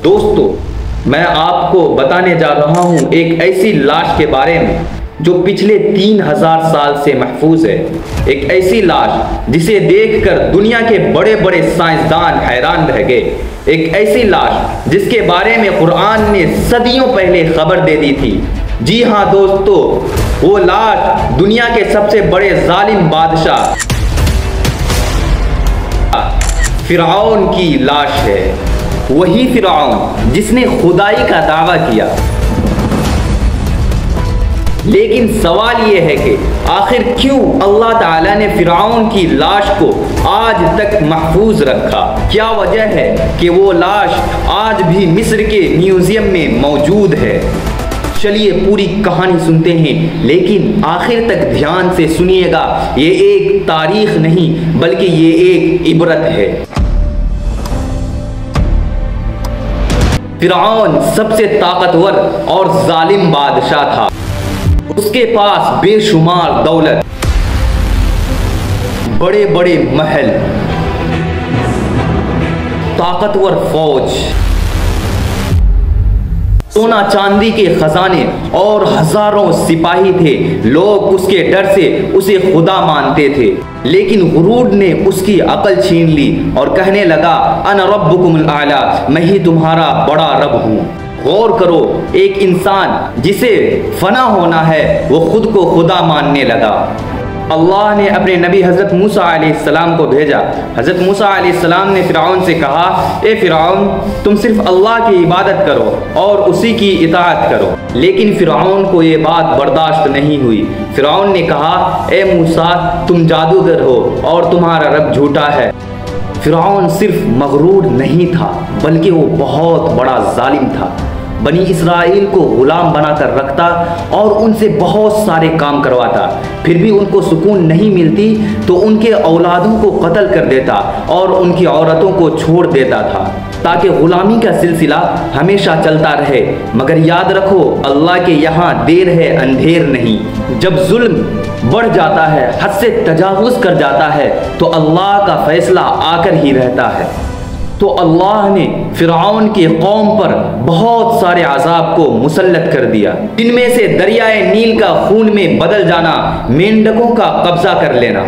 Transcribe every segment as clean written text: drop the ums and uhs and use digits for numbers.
دوستو میں آپ کو بتانے جا رہا ہوں ایک ایسی لاش کے بارے میں جو پچھلے 3000 سال سے محفوظ ہے. ایک ایسی لاش جسے دیکھ کر دنیا کے بڑے بڑے سائنسدان حیران رہ گئے. ایک ایسی لاش جس کے بارے میں قرآن نے صدیوں پہلے خبر دے دی تھی. جی ہاں دوستو، وہ لاش دنیا کے سب سے بڑے ظالم بادشاہ فرعون کی لاش ہے. وہی فرعون جس نے خدائی کا دعویٰ کیا. لیکن سوال یہ ہے کہ آخر کیوں اللہ تعالیٰ نے فرعون کی لاش کو آج تک محفوظ رکھا؟ کیا وجہ ہے کہ وہ لاش آج بھی مصر کے میوزیم میں موجود ہے؟ چلیے پوری کہانی سنتے ہیں، لیکن آخر تک دھیان سے سنیے گا. یہ ایک تاریخ نہیں بلکہ یہ ایک عبرت ہے. فرعون سب سے طاقتور اور ظالم بادشاہ تھا. اس کے پاس بے شمار دولت، بڑے بڑے محل، طاقتور فوج، سونا چاندی کے خزانے اور ہزاروں سپاہی تھے. لوگ اس کے ڈر سے اسے خدا مانتے تھے. لیکن غرور نے اس کی عقل چھین لی اور کہنے لگا انا ربکم الاعلی، میں ہی تمہارا بڑا رب ہوں. غور کرو، ایک انسان جسے فنا ہونا ہے وہ خود کو خدا ماننے لگا. اللہ نے اپنے نبی حضرت موسیٰ علیہ السلام کو بھیجا. حضرت موسیٰ علیہ السلام نے فرعون سے کہا، اے فرعون، تم صرف اللہ کی عبادت کرو اور اسی کی اطاعت کرو. لیکن فرعون کو یہ بات برداشت نہیں ہوئی. فرعون نے کہا، اے موسیٰ، تم جادوگر ہو اور تمہارا رب جھوٹا ہے. فرعون صرف مغرور نہیں تھا بلکہ وہ بہت بڑا ظالم تھا. بنی اسرائیل کو غلام بنا کر رکھتا اور ان سے بہت سارے کام کرواتا. پھر بھی ان کو سکون نہیں ملتی تو ان کے اولادوں کو قتل کر دیتا اور ان کی عورتوں کو چھوڑ دیتا تھا تاکہ غلامی کا سلسلہ ہمیشہ چلتا رہے. مگر یاد رکھو، اللہ کے یہاں دیر ہے اندھیر نہیں. جب ظلم بڑھ جاتا ہے، حد سے تجاوز کر جاتا ہے، تو اللہ کا فیصلہ آ کر ہی رہتا ہے. تو اللہ نے فرعون کی قوم پر بہت سارے عذاب کو مسلط کر دیا، جن میں سے دریائے نیل کا خون میں بدل جانا، مینڈکوں کا قبضہ کر لینا.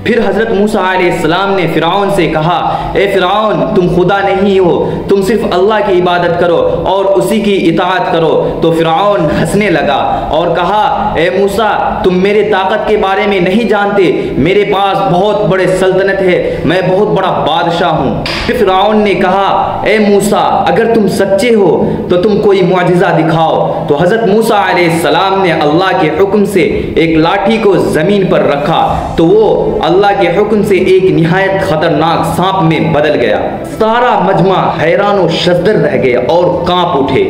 پھر حضرت موسیٰ علیہ السلام نے فرعون سے کہا، اے فرعون، تم خدا نہیں ہو، تم صرف اللہ کی عبادت کرو اور اسی کی اطاعت کرو. تو فرعون ہنسنے لگا اور کہا، اے موسیٰ، تم میرے طاقت کے بارے میں نہیں جانتے. میرے پاس بہت بڑے سلطنت ہے، میں بہت بڑا بادشاہ ہوں. پھر فرعون نے کہا، اے موسیٰ، اگر تم سچے ہو تو تم کوئی معجزہ دکھاؤ. تو حضرت موسیٰ علیہ السلام نے اللہ کے حکم سے ایک لاٹھی کو زمین پر رکھا تو وہ اللہ کے حکم سے ایک نہایت خطرناک سانپ میں بدل گیا. سارا مجمع حیران و شزدر رہ گیا اور کانپ اٹھے.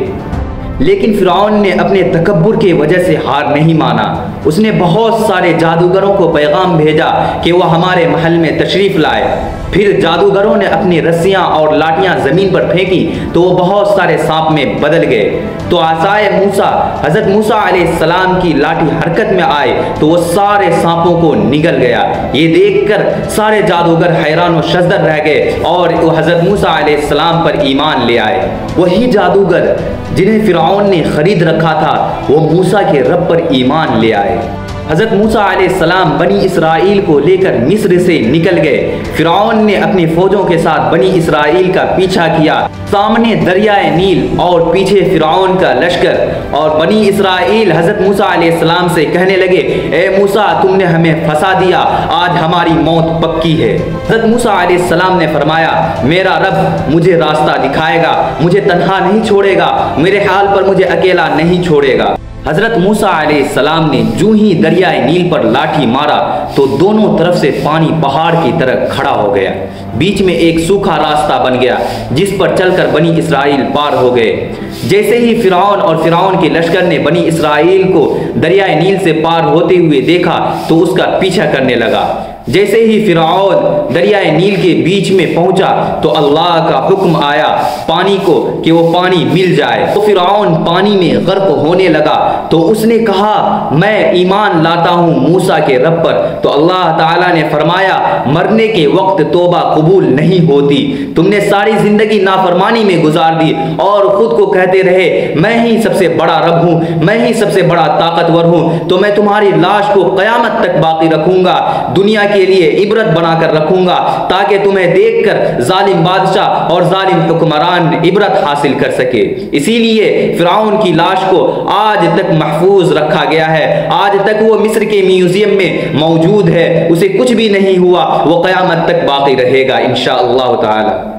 لیکن فرعون نے اپنے تکبر کی وجہ سے ہار نہیں مانا. اس نے بہت سارے جادوگروں کو پیغام بھیجا کہ وہ ہمارے محل میں تشریف لائے. پھر جادوگروں نے اپنی رسیاں اور لاٹیاں زمین پر پھینکی تو وہ بہت سارے سانپ میں بدل گئے. تو عصائے موسیٰ، حضرت موسیٰ علیہ السلام کی لاٹھی حرکت میں آئے تو وہ سارے سانپوں کو نگل گیا. یہ دیکھ کر سارے جادوگر حیران و شزدر رہ گئے اور وہ حضرت موسیٰ علیہ السلام پر ایمان لے آئے. وہی جادوگر جنہیں فرعون نے خرید رکھا تھا وہ موسیٰ کے رب پر ایمان لے آئے. حضرت موسیٰ علیہ السلام بنی اسرائیل کو لے کر مصر سے نکل گئے. فرعون نے اپنی فوجوں کے ساتھ بنی اسرائیل کا پیچھا کیا. سامنے دریائے نیل اور پیچھے فرعون کا لشکر. اور بنی اسرائیل حضرت موسیٰ علیہ السلام سے کہنے لگے، اے موسیٰ، تم نے ہمیں پھنسا دیا، آج ہماری موت پکی ہے. حضرت موسیٰ علیہ السلام نے فرمایا، میرا رب مجھے راستہ دکھائے گا، مجھے تنہا نہیں چھوڑے گا، میرے حال پر مجھے اکیلا نہیں چھوڑے گا. حضرت موسیٰ علیہ السلام نے جو ہی دریائے نیل پر لاٹھی مارا تو دونوں طرف سے پانی پہاڑ کی طرح کھڑا ہو گیا. بیچ میں ایک سوکھا راستہ بن گیا جس پر چل کر بنی اسرائیل پار ہو گئے. جیسے ہی فرعون اور فرعون کے لشکر نے بنی اسرائیل کو دریائے نیل سے پار ہوتے ہوئے دیکھا تو اس کا پیچھا کرنے لگا. جیسے ہی فرعون دریائے نیل کے بیچ میں پہنچا تو اللہ کا حکم آیا پانی کو کہ وہ پانی مل جائے، تو فرعون پانی میں غرق ہونے لگا۔ تو اس نے کہا میں ایمان لاتا ہوں موسیٰ کے رب پر، تو اللہ تعالیٰ نے فرمایا مرنے کے وقت توبہ قبول نہیں ہوتی، تم نے ساری زندگی نافرمانی میں گزار دی اور خود کو کہتے رہے میں ہی سب سے بڑا رب ہوں، میں ہی سب سے بڑا طاقتور ہوں، تو میں تمہاری لاش کو قیامت تک باقی رکھوں گا، دنیا کے لیے عبرت بنا کر رکھوں گا تاکہ تمہیں دیکھ کر ظالم بادشاہ اور ظالم حکمران عبرت حاصل کر سکے۔ اسی لیے فرعون کی لاش کو آج تک محفوظ رکھا گیا ہے، آج تک وہ مصر کے میوزیم میں موجود ہے، اسے کچھ بھی نہیں ہوا، وہ قیامت تک باقی رہے گا انشاءاللہ تعالی۔